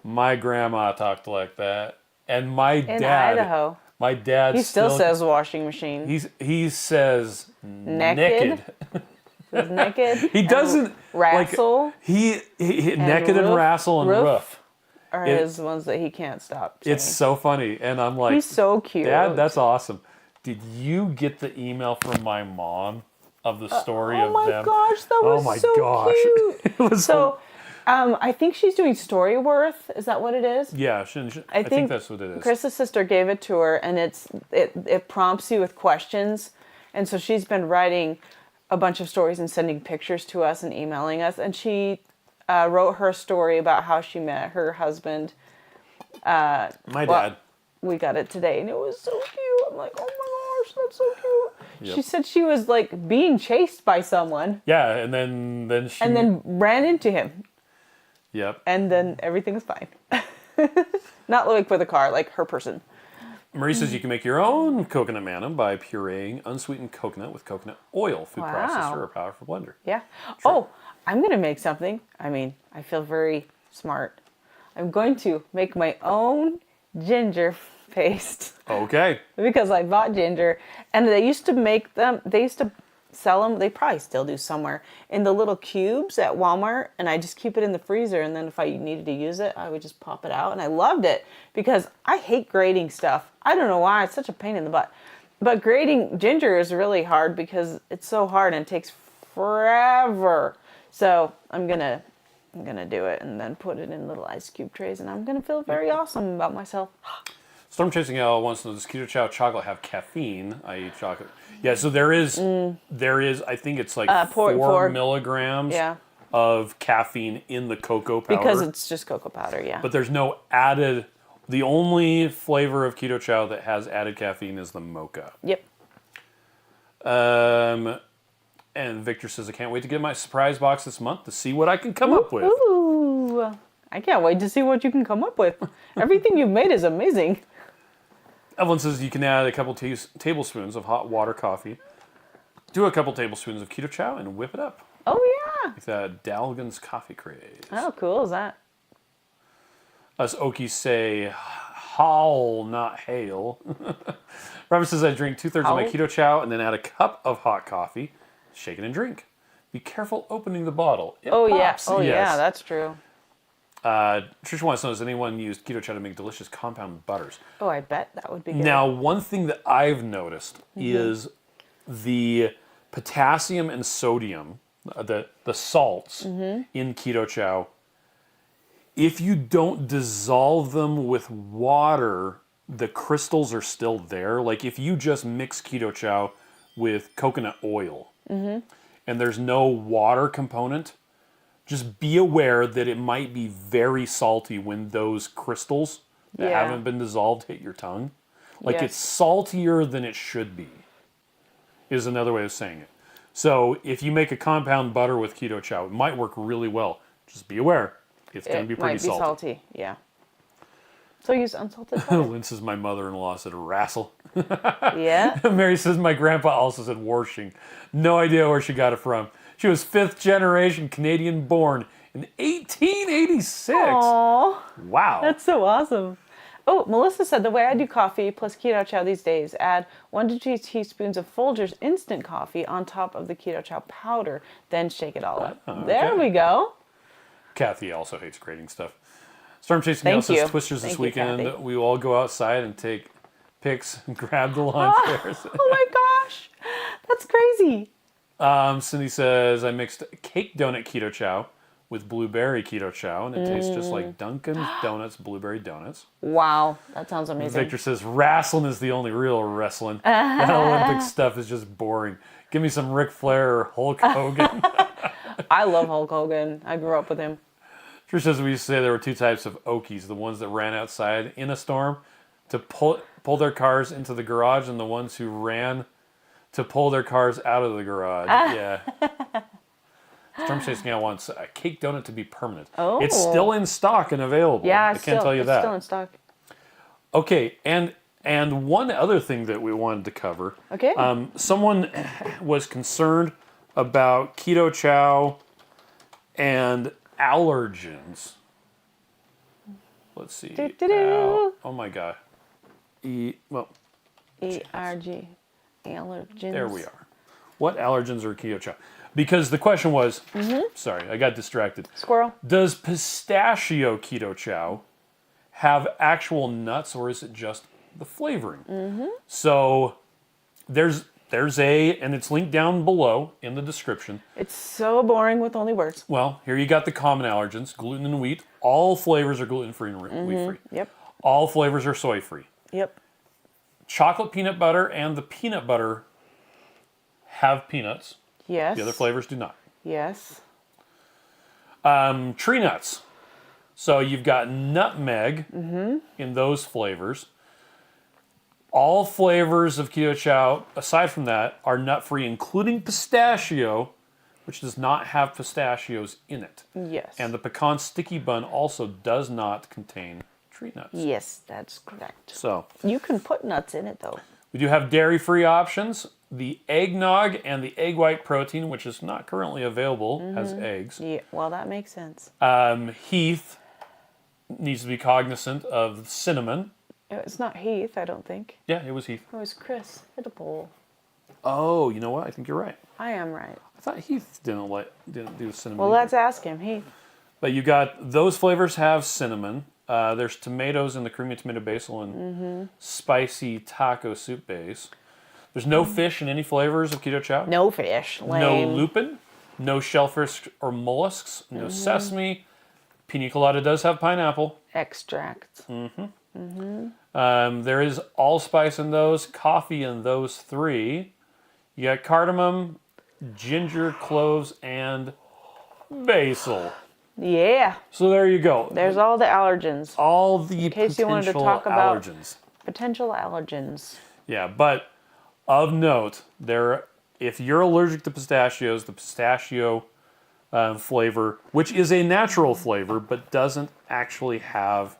My grandma talked like that. And my In dad. Idaho. My dad He still says washing machine. he says naked. He's naked. He doesn't Wrestle. Like, he naked and roof. wrestle and roof. Are his ones that he can't stop saying. It's so funny, and I'm like, He's so cute. Dad, that's awesome. Did you get the email from my mom? of the story Oh of my them. gosh, that was Oh my so gosh. cute. It was So, I think she's doing Storyworth. Is that what it is? yeah, I think that's what it is. Chris's sister gave it to her, and it prompts you with questions, and so she's been writing a bunch of stories and sending pictures to us and emailing us, and she wrote her story about how she met her husband. My dad. We got it today, and it was so cute. I'm like, oh my gosh, that's so cute. Yep. She said she was like being chased by someone, Yeah, and then she. and then ran into him, Yep. and then everything was fine. Not like with a car, like her person. Marie says you can make your own coconut manna by pureeing unsweetened coconut with coconut oil, food Wow. processor, or powerful blender. Yeah. Oh, I'm gonna make something. I mean, I feel very smart. I'm going to make my own ginger paste Okay. because I bought ginger, and they used to make them. They used to sell them. They probably still do somewhere in the little cubes at Walmart, and I just keep it in the freezer. And then if I needed to use it, I would just pop it out, and I loved it because I hate grating stuff. I don't know why, it's such a pain in the butt. But grating ginger is really hard because it's so hard and it takes forever. So I'm gonna do it and then put it in little ice cube trays, and I'm gonna feel very awesome about myself. Storm Chasing L wants to know, does Keto Chow chocolate have caffeine, i.e. chocolate? Yeah, so there is, I think it's like 4 milligrams Yeah, of caffeine in the cocoa powder. because it's just cocoa powder. Yeah. But there's no added, the only flavor of Keto Chow that has added caffeine is the mocha. Yep. And Victor says, I can't wait to get my surprise box this month to see what I can come up with. Ooh, I can't wait to see what you can come up with. Everything you've made is amazing. Evelyn says you can add a couple tablespoons of hot water coffee, do a couple tablespoons of Keto Chow, and whip it up. Oh yeah. With that Dalgan's coffee craze. How cool is that? Us Okies say, howl, not hail. Robert says I drink 2/3 of my Keto Chow and then add a cup of hot coffee, shake it and drink. Be careful opening the bottle. It pops. Yeah. Oh Yes. yeah, that's true. Trisha wants to know, has anyone used Keto Chow to make delicious compound butters? Oh, I bet that would be good. Now, one thing that I've noticed is the potassium and sodium, the salts in Keto Chow, if you don't dissolve them with water, the crystals are still there. Like if you just mix Keto Chow with coconut oil and there's no water component, just be aware that it might be very salty when those crystals that haven't been dissolved hit your tongue. Like it's saltier than it should be, is another way of saying it. So if you make a compound butter with Keto Chow, it might work really well. Just be aware. It's going to be pretty salty. It might be salty, yeah. So use unsalted butter. Lynn says my mother-in-law said wrestle. Yeah? Mary says my grandpa also said warshing. No idea where she got it from. She was 5th generation Canadian born in 1886. Aww. Wow. That's so awesome. Oh, Melissa said the way I do coffee plus Keto Chow these days, add 1 to 2 teaspoons of Folgers instant coffee on top of the Keto Chow powder, then shake it all up. Okay. There we go. Kathy also hates grating stuff. Storm Chasing Thank Nail says you. Twisters this Thank you, weekend. Kathy. We will all go outside and take pics and grab the lawn chairs. Oh my gosh. That's crazy. Cindy says, I mixed cake donut Keto Chow with blueberry Keto Chow, and it tastes just like Dunkin' Donuts blueberry donuts. Wow. That sounds amazing. Victor says, wrestling is the only real wrestling. That Olympic stuff is just boring. Give me some Ric Flair or Hulk Hogan. I love Hulk Hogan. I grew up with him. Trish says we used to say there were 2 types of Okies, the ones that ran outside in a storm to pull their cars into the garage, and the ones who ran to pull their cars out of the garage. Yeah. Storm Chasing Out wants a cake donut to be permanent. Oh. It's still in stock and available. Yeah, I can't tell you that. It's still in stock. Okay, and one other thing that we wanted to cover. Okay. Someone was concerned about Keto Chow and allergens. Let's see. Oh my god. ERG. Allergens. There we are. What allergens are Keto Chow? Because the question was, sorry, I got distracted. Squirrel. Does pistachio Keto Chow have actual nuts, or is it just the flavoring? So there's and it's linked down below in the description. It's so boring with only words. Well, here you got the common allergens, gluten and wheat. All flavors are gluten-free and wheat-free. Yep. All flavors are soy-free. Yep. Chocolate peanut butter and the peanut butter have peanuts. Yes. The other flavors do not. Yes. Tree nuts. So you've got nutmeg in those flavors. All flavors of Keto Chow, aside from that, are nut-free, including pistachio, which does not have pistachios in it. Yes. And the pecan sticky bun also does not contain tree nuts. Yes, that's correct. So You can put nuts in it, though. we do have dairy-free options. The eggnog and the egg white protein, which is not currently available, has eggs. Yeah, well, that makes sense. Heath needs to be cognizant of cinnamon. It's not Heath, I don't think. Yeah, it was Heath. It was Chris. Hit a bowl. Oh, you know what? I think you're right. I am right. I thought Heath didn't do cinnamon. Well, either. let's ask him. Heath. But you got those flavors have cinnamon. There's tomatoes in the creamy tomato basil and spicy taco soup base. There's no fish in any flavors of Keto Chow. No fish. Lame. No lupin. No shellfish or mollusks. No sesame. Pina colada does have pineapple. Extract. There is allspice in those. Coffee in those three. You got cardamom, ginger, cloves, and basil. Yeah. So there you go. There's all the allergens. All the In case you wanted to potential talk about allergens. potential allergens. Yeah, but of note, if you're allergic to pistachios, the pistachio flavor, which is a natural flavor, but doesn't actually have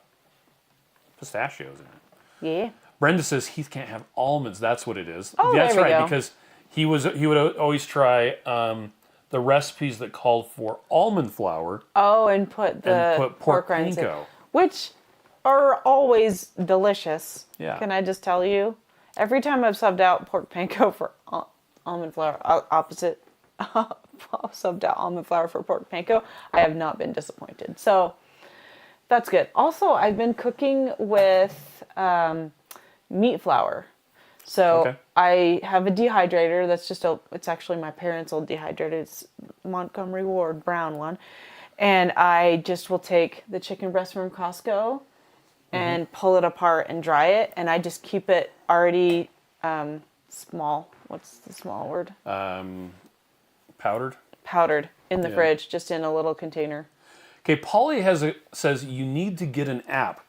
pistachios in it. Yeah. Brenda says Heath can't have almonds. That's what it is. Oh, That's there we right, go. because he would always try the recipes that called for almond flour Oh, and put the and put pork rinds in, panko. which are always delicious. Yeah. Can I just tell you? Every time I've subbed out pork panko for almond flour, opposite, subbed out almond flour for pork panko, I have not been disappointed. So that's good. Also, I've been cooking with meat flour. So Okay. I have a dehydrator that's it's actually my parents' old dehydrator. It's Montgomery Ward brown one. And I just will take the chicken breast from Costco and pull it apart and dry it. And I just keep it already small. What's the small word? Powdered. Powdered in the Yeah. fridge, just in a little container. Okay, Polly says you need to get an app.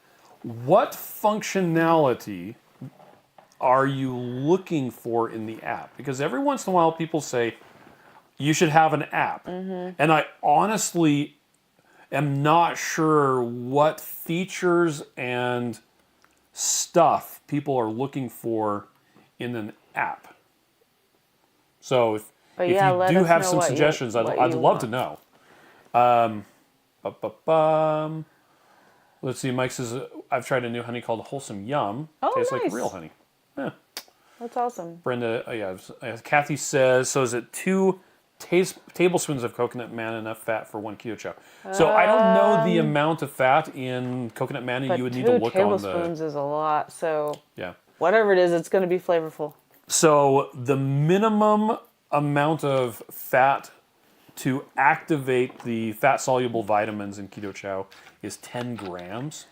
What functionality are you looking for in the app? Because every once in a while people say you should have an app. And I honestly am not sure what features and stuff people are looking for in an app. So if But you yeah, let do us have know some what you- suggestions, what I'd you love to want. know. Let's see, Mike says, I've tried a new honey called Wholesome Yum. Oh, Tastes nice. like real honey. Yeah. That's awesome. Brenda, Kathy says, so is it 2 tablespoons of coconut manna enough fat for 1 Keto Chow? So I don't know the amount of fat in coconut manna. But You would 2 need to look on the... tablespoons is a lot. So Yeah. whatever it is, it's going to be flavorful. So the minimum amount of fat to activate the fat-soluble vitamins in Keto Chow is 10 grams.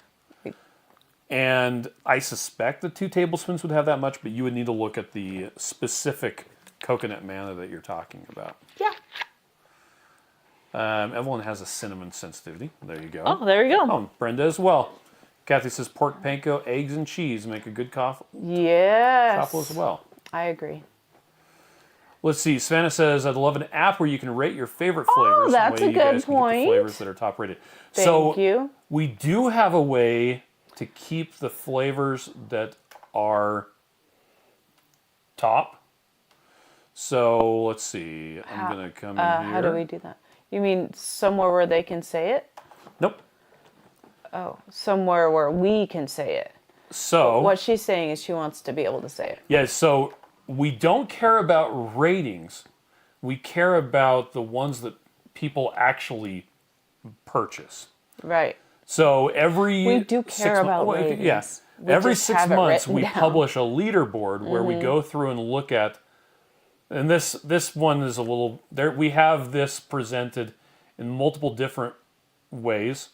And I suspect that 2 tablespoons would have that much, but you would need to look at the specific coconut manna that you're talking about. Yeah. Evelyn has a cinnamon sensitivity. There you go. Oh, there you go. Oh, and Brenda as well. Kathy says pork panko, eggs, and cheese make a good Yes. couple as well. I agree. Let's see. Savannah says, I'd love an app where you can rate your favorite flavors. Oh, that's Way a you good guys can get the point. flavors that are top rated. Thank you. We do have a way to keep the flavors that are top. So let's see. I'm going to come in here. How do we do that? You mean somewhere where they can say it? Nope. Oh, somewhere where we can say it. So What she's saying is she wants to be able to say it. yeah, so we don't care about ratings. We care about the ones that people actually purchase. Right. So every We do care 6 about well, ratings. yes. We Every just 6 have it months written we down. publish a leaderboard where we go through and look at And this one is a little there. We have this presented in multiple different ways.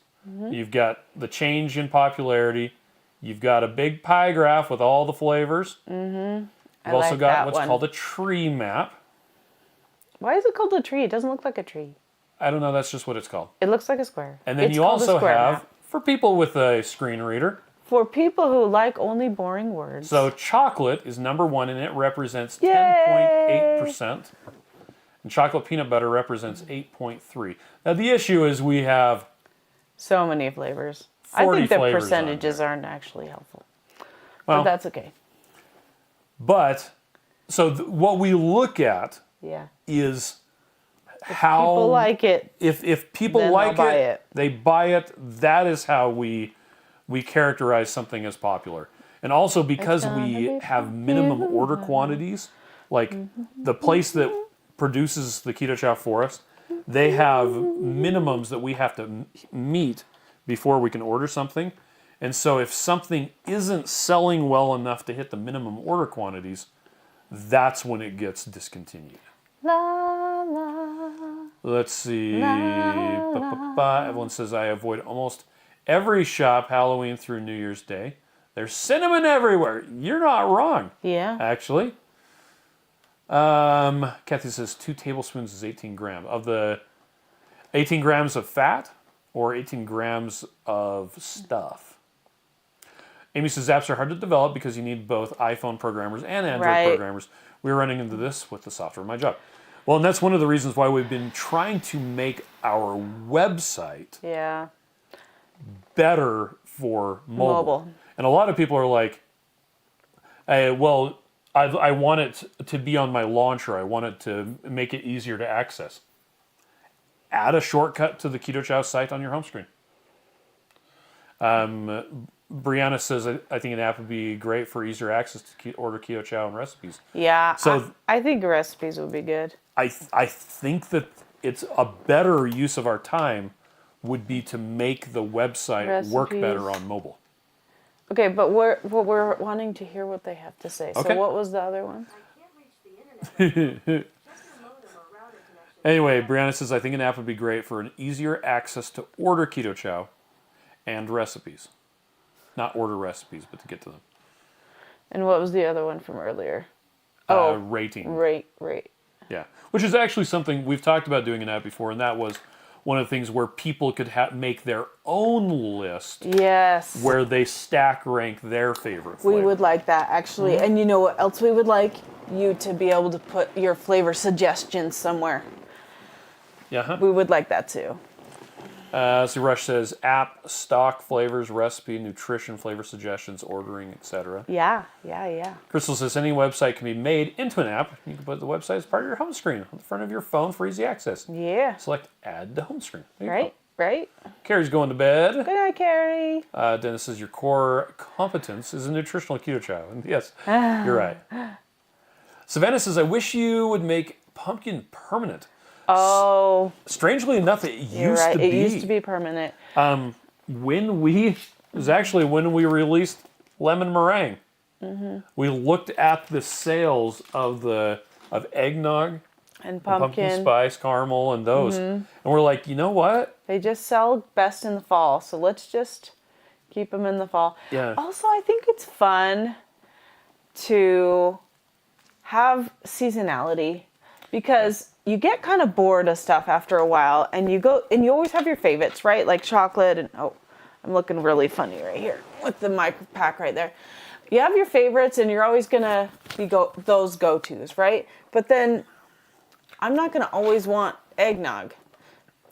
You've got the change in popularity. You've got a big pie graph with all the flavors. You've also like got that what's one. called a tree map. Why is it called a tree? It doesn't look like a tree. I don't know. That's just what it's called. It looks like a square. And then It's you called a also square have, map. for people with a screen reader, For people who like only boring words. so chocolate is number 1, and it represents Yay! 10.8%. And chocolate peanut butter represents 8.3. Now, the issue is we have So many flavors. I 40 think the flavors on percentages there. aren't actually helpful. Well, But that's okay. But, so what we look at Yeah. is how People like it. if people then like they'll buy it, it. they buy it. That is how we characterize something as popular. And also because gonna we be have minimum order quantities, like the place that produces the Keto Chow for us, they have minimums that we have to meet before we can order something. And so if something isn't selling well enough to hit the minimum order quantities, that's when it gets discontinued. La la. Let's see. Everyone says I avoid almost every shop Halloween through New Year's Day. There's cinnamon everywhere. You're not wrong, Yeah. actually. Kathy says 2 tablespoons is 18 grams. Of the 18 grams of fat or 18 grams of stuff? Amy says apps are hard to develop because you need both iPhone programmers and Android Right. programmers. We're running into this with the software of my job. Well, and that's one of the reasons why we've been trying to make our website Yeah. better for mobile. And a lot of people are like, hey, well, I want it to be on my launcher. I want it to make it easier to access. Add a shortcut to the Keto Chow site on your home screen. Brianna says, I think an app would be great for easier access to order Keto Chow and recipes. Yeah. So I think recipes would be good. I think that it's a better use of our time would be to make the website work better Recipes. on mobile. Okay, but we're wanting to hear what they have to say. Okay. So what was the other one? I can't reach the internet. Just your modem or router connection. Anyway, Brianna says, I think an app would be great for an easier access to order Keto Chow and recipes. Not order recipes, but to get to them. And what was the other one from earlier? Rating. Rate. Yeah. Which is actually something we've talked about doing an app before, and that was one of the things where people could make their own list Yes. where they stack rank their favorite We flavor. would like that, actually. Mm-hmm. And you know what else we would like? You to be able to put your flavor suggestions somewhere. Yeah. Huh? We would like that too. So Rush says app, stock, flavors, recipe, nutrition, flavor suggestions, ordering, etc. Yeah. Crystal says any website can be made into an app. You can put the website as part of your home screen on the front of your phone for easy access. Yeah. Select add to home screen. There you Right? Right? go. Carrie's going to bed. Good night, Carrie. Dennis says your core competence is a nutritional Keto Chow. And yes, you're right. Savannah says I wish you would make pumpkin permanent. Oh, Strangely enough, it you're used right. to It be. used to be permanent. When we released lemon meringue. Mm-hmm. We looked at the sales of eggnog, And pumpkin spice, caramel, and those, and we're like, you know what? They just sell best in the fall, so let's just keep them in the fall. Yeah. Also, I think it's fun to have seasonality because you get kind of bored of stuff after a while, and you always have your favorites, right? Like chocolate and I'm looking really funny right here with the micro pack right there. You have your favorites, and you're always gonna be those go-tos, right? But then I'm not gonna always want eggnog,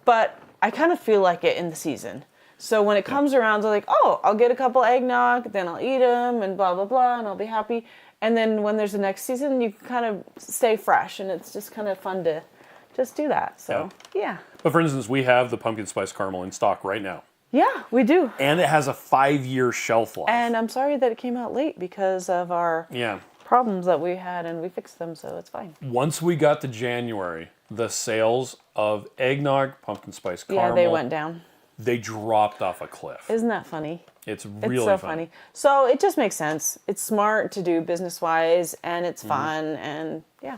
but I kind of feel like it in the season. So when it comes around, I'm like, oh, I'll get a couple eggnog, then I'll eat them, and blah blah blah, and I'll be happy. And then when there's the next season, you kind of stay fresh, and it's just kind of fun to just do that. So yeah. But for instance, we have the pumpkin spice caramel in stock right now, Yeah, we do. and it has a 5-year shelf life. And I'm sorry that it came out late because of our Yeah. problems that we had, and we fixed them, so it's fine. Once we got to January, the sales of eggnog, pumpkin spice caramel, Yeah, they went down. they dropped off a cliff. Isn't that funny? It's It's really so funny. funny. So it just makes sense. It's smart to do business-wise, and it's fun, and yeah.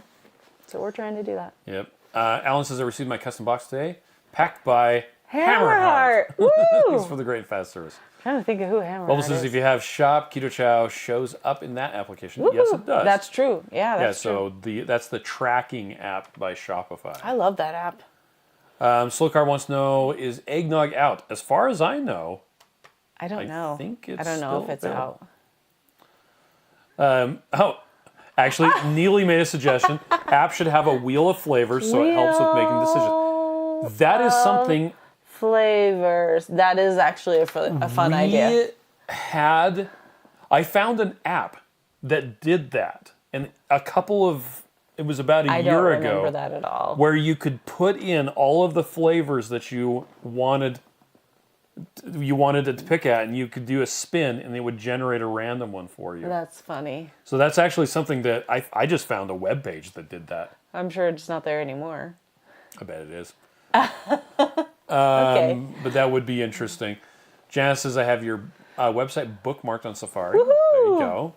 So we're trying to do that. Yep. Alan says, I received my custom box today, packed by Hammerheart. Thanks Woo! for the great and fast service. Trying to think of who Hammerheart Bubble says, is. if you have Shop, Keto Chow shows up in that application. Woo! Yes, it does. That's true. Yeah, that's true. So that's the tracking app by Shopify. I love that app. Slow Car wants to know, is eggnog out? As far as I know, I don't know. think it's I don't know if still it's available. out. Actually, Neely made a suggestion. App should have a wheel of flavors so it helps with making decisions. That is something Flavors. That is actually a fun idea. I found an app that did that. And it was about a I year don't ago. remember that at all. Where you could put in all of the flavors that you wanted it to pick at, and you could do a spin, and it would generate a random one for you. That's funny. So that's actually something that I just found a web page that did that. I'm sure it's not there anymore. I bet it is. Okay. But that would be interesting. Janice says, I have your website bookmarked on Safari. There you go.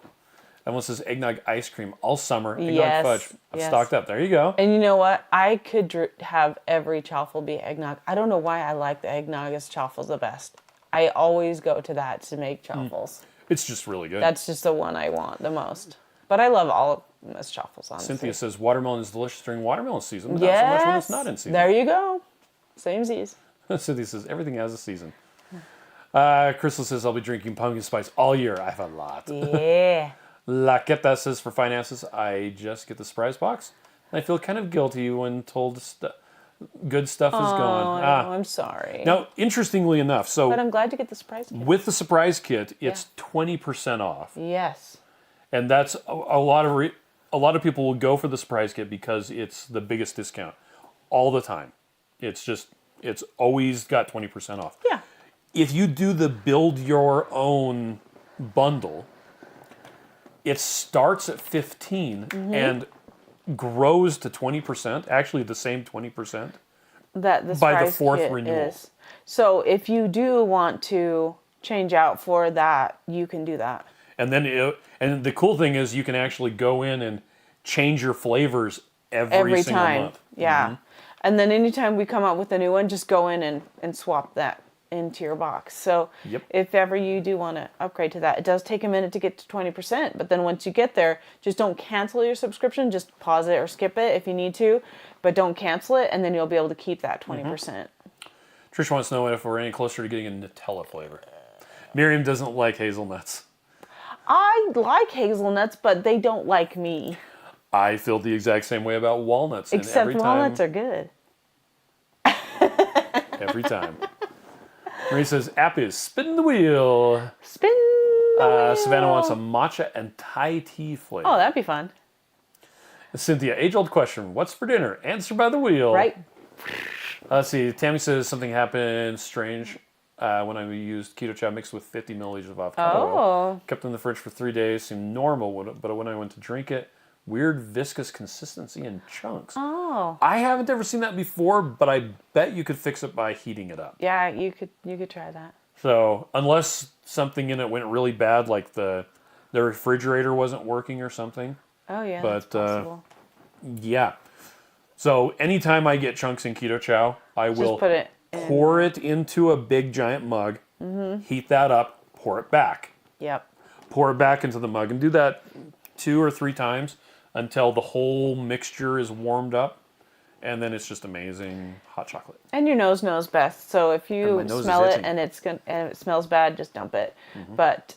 Everyone says eggnog ice cream all summer. Eggnog Yes, fudge. I've yes. stocked up. There you go. And you know what? I could have every chaffle be eggnog. I don't know why I like the eggnog as chaffles the best. I always go to that to make chaffles. It's just really good. That's just the one I want the most. But I love all of them as chaffles, honestly. Cynthia says watermelon is delicious during watermelon season, but not so much when it's not in season. There you go. Same Z's. Cynthia says everything has a season. Crystal says I'll be drinking pumpkin spice all year. I have a lot. Yeah. Laqueta says for finances, I just get the surprise box. And I feel kind of guilty when told good stuff is gone. Oh, I'm sorry. Now, interestingly enough, But so I'm glad to get the surprise kit. with the surprise kit, it's 20% off. Yes. And that's a lot of people will go for the surprise kit because it's the biggest discount all the time. It's always got 20% off. Yeah. If you do the build your own bundle, it starts at 15 and grows to 20%, actually the same 20%. That the By the surprise fourth kit renewal. is. So if you do want to change out for that, you can do that. And then and the cool thing is you can actually go in and change your flavors every single time. month. Yeah. And then anytime we come out with a new one, just go in and swap that into your box. So Yep. if ever you do want to upgrade to that, it does take a minute to get to 20%, but then once you get there, just don't cancel your subscription, just pause it or skip it if you need to, but don't cancel it, and then you'll be able to keep that 20%. Trish wants to know if we're any closer to getting a Nutella flavor. Miriam doesn't like hazelnuts. I like hazelnuts, but they don't like me. I feel the exact same way about walnuts. And Except every time, walnuts are good. every time. Marie says, app is spin the wheel. Spin the wheel. Savannah wants a matcha and Thai tea flavor. Oh, that'd be fun. Cynthia, age-old question. What's for dinner? Answer by the wheel. Right? Let's see. Tammy says something happened strange when I used Keto Chow mixed with 50 milliliters of avocado oil. Oh. Kept it in the fridge for 3 days. Seemed normal, but when I went to drink it, weird viscous consistency in chunks. Oh. I haven't ever seen that before, but I bet you could fix it by heating it up. Yeah, you could try that. So unless something in it went really bad, like the refrigerator wasn't working or something. Oh yeah, But, that's possible. Yeah. So anytime I get chunks in Keto Chow, I will put it in. pour it into a big giant mug, heat that up, pour it back. Yep. Pour it back into the mug, and do that 2 or 3 times until the whole mixture is warmed up, and then it's just amazing hot chocolate. And your nose knows best. So if And you my nose smell is it itching. and it smells bad, just dump it. But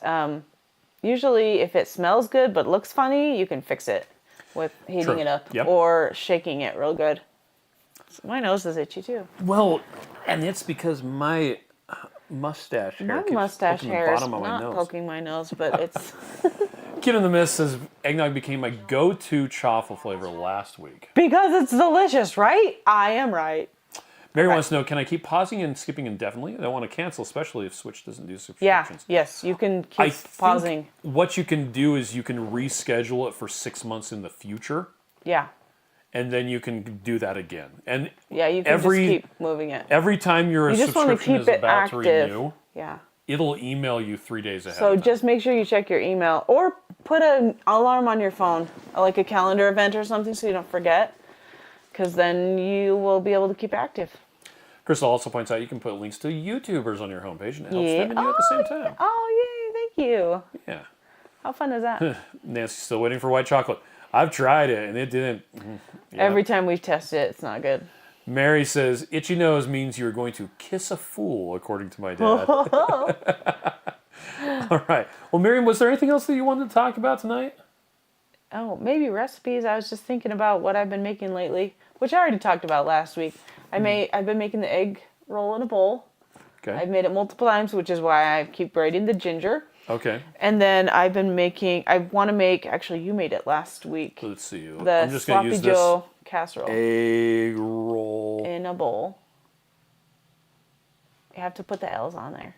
usually, if it smells good but looks funny, you can fix it with heating True. it up Yep. or shaking it real good. My nose is itchy too. Well, and it's because my mustache hair My keeps mustache poking the hair is bottom of my not nose. poking my nose, but it's Kid in the Mist says eggnog became my go-to chaffle flavor last week. because it's delicious, right? I am right. Mary wants to know, can I keep pausing and skipping indefinitely? I don't want to cancel, especially if Switch doesn't do Yeah. subscriptions. Yes, you can keep I think pausing. what you can do is you can reschedule it for 6 months in the future, Yeah. and then you can do that again. And Yeah, you can just keep moving it. every time your You just want to subscription keep is it about to active. renew, Yeah. it'll email you 3 days ahead. So of time. just make sure you check your email or put an alarm on your phone, like a calendar event or something so you don't forget. because then you will be able to keep active. Crystal also points out you can put links to YouTubers on your homepage, and it helps them and you at the same time. Oh, yay, thank you. Yeah. How fun is that? Nancy's still waiting for white chocolate. I've tried it, and it didn't. Yeah. Every time we test it, it's not good. Mary says, itchy nose means you're going to kiss a fool, according to my dad. All right. Well, Miriam, was there anything else that you wanted to talk about tonight? Oh, maybe recipes. I was just thinking about what I've been making lately, which I already talked about last week. I've been making the egg roll in a bowl. Okay. I've made it multiple times, which is why I keep braiding the ginger. Okay. And then I've been making, I want to make, actually you made it last week. Let's see. The I'm just going to Sloppy use this Joe casserole egg roll. in a bowl. You have to put the L's on there.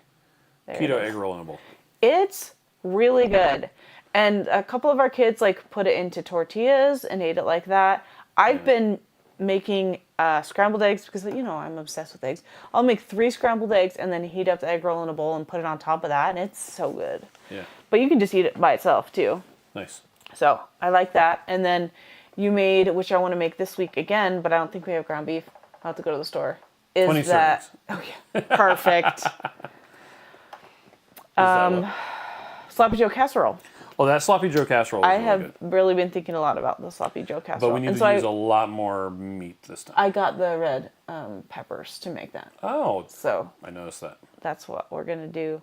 There Keto it is. egg roll in a bowl. It's really good. And a couple of our kids like put it into tortillas and ate it like that. I've been making scrambled eggs because, you know, I'm obsessed with eggs. I'll make 3 scrambled eggs and then heat up the egg roll in a bowl and put it on top of that, and it's so good. Yeah. But you can just eat it by itself too. Nice. So I like that. And then you made, which I want to make this week again, but I don't think we have ground beef. I'll have to go to the store. Is 20 that? servings. Oh yeah, perfect. Sloppy Joe casserole. Well, that Sloppy Joe casserole is I really have good. really been thinking a lot about the Sloppy Joe casserole. But we need And to so use a lot more meat this time. I got the red peppers to make that. Oh, So I noticed that. that's what we're gonna do.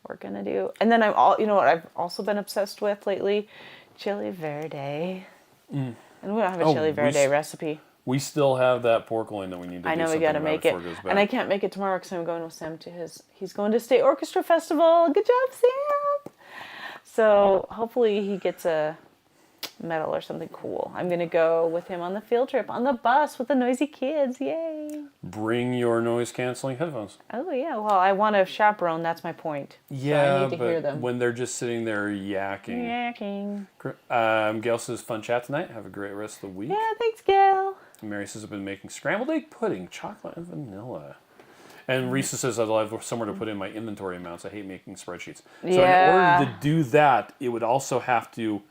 And then you know what I've also been obsessed with lately? Chili verde. And we don't have a Oh, chili verde recipe. We still have that pork loin that we need to I do know we something gotta about make it. before goes back. And I can't make it tomorrow because I'm going with Sam to he's going to State Orchestra Festival. Good job, Sam! So hopefully he gets a medal or something cool. I'm gonna go with him on the field trip on the bus with the noisy kids. Yay! Bring your noise canceling headphones. Oh yeah, well I want to chaperone. That's my point. Yeah, so I need to but hear them. when they're just sitting there yakking. Yakking. Gail says, fun chat tonight. Have a great rest of the week. Yeah, thanks, Gail. Mary says, I've been making scrambled egg pudding, chocolate and vanilla. And Risa says, I'd love somewhere to put in my inventory amounts. I hate making spreadsheets. So in order to do that, it would also have to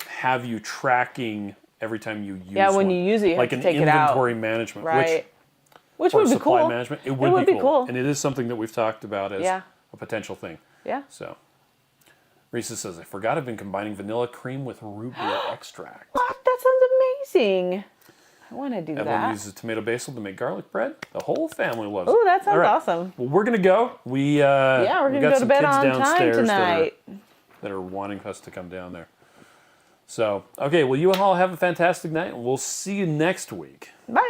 have you tracking every time you use Yeah, when one. you use it, you like have an to take it out. inventory management. Right. Which Or would be supply cool. management. It would be cool. And it is something that we've talked about as Yeah. a potential thing. Yeah. So, Risa says, I forgot I've been combining vanilla cream with root beer extract. What? That sounds amazing. I want to do Everyone that. uses tomato basil to make garlic bread. The whole family loves it. Oh, that sounds All right. awesome. Well, we're going to go. We're going to go to bed on time tonight. That are wanting us to come down there. So, okay, well, you all have a fantastic night. We'll see you next week. Bye.